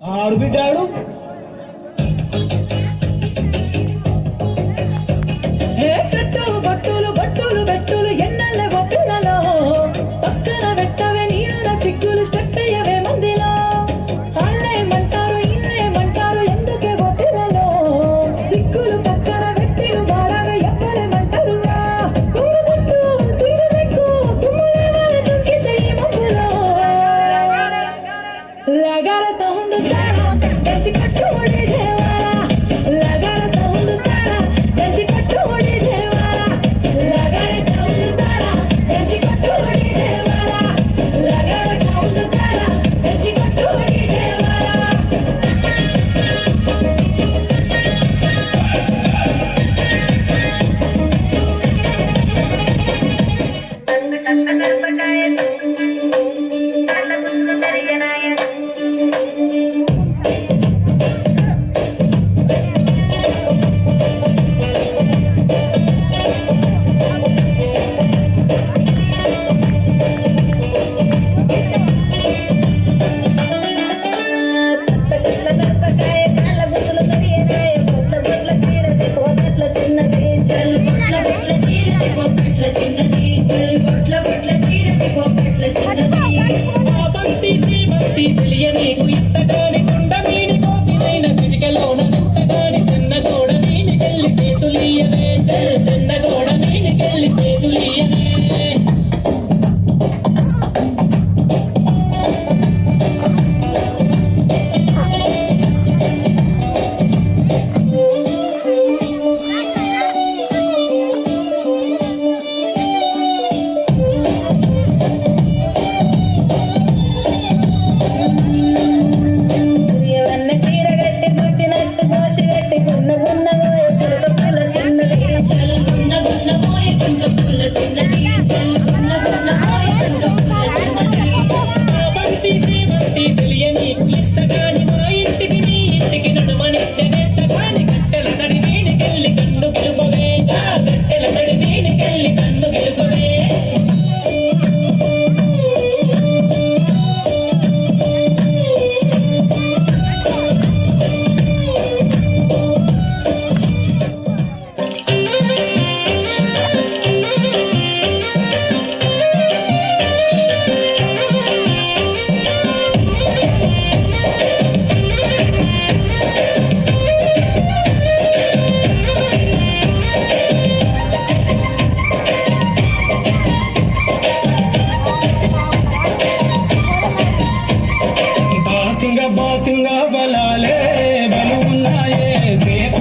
ఆడు బిడ్డాడు కట్టులు బట్టులు బట్టులు బెట్టులు ఎన్నెల్లవో పిల్లలో పక్కన పెట్టవే నీరు నా చిక్కులు స్టెప్ అయ్యవే మందిలో వాళ్ళేమంటారు ఇల్లేమంటారు ఎందుకేవో పిల్లలో సిక్కులు పక్కన పెట్టిలు వాడవే ఎవ్వరేమంటారు కుంగుదట్టు సింగుదెక్కు తుమ్ములేవాల తుంకితే ఈ మబ్బులో లగాల సౌండ్ సారా తెచ్చి కట్టుబడి దేవాలా లగాల సౌండ్ సారా తెచ్చి కట్టుబడి దేవాలా లగాల సౌండ్ సారా తెచ్చి కట్టుబడి దేవాలా లగాల సౌండ్ సారా తెచ్చి కట్టుబడి దేవాలా బంతి శ్రీమంతి తెలియనీకు ఎత్తగాని కొండ మీని కోతినైన సిరికలోన దుట్టగాని చిన్నగోడ మీనికెళ్ళి సేతులీయనే చల్ చిన్నగోడ మీనికెళ్ళి సేతులీయనే సూర్యవన్న సీర గట్టి పుట్టినట్టు కోసి పెట్టి గున్న గున్న తులక పూల చిన్నది చల్ గున్న గున్న మోయ కుంక పుల్ల సిన్నది చల్ గున్న గున్న మోయ కుంక పుల్ల సిన్నది బంతి శ్రీమంతి తెలియనీకు ఎత్తగాని మా ఇంటికి మీ ఇంటికి నడుమనిచ్చనెత్తగాని కట్టెల తడి మీనికెళ్ళి కన్ను గెలుపవే గట్టెల తడి వీడికెళ్ళి కన్ను గెలుపవే బాసింగ బాసింగ బలాలే బలు ఉన్నాయే సేత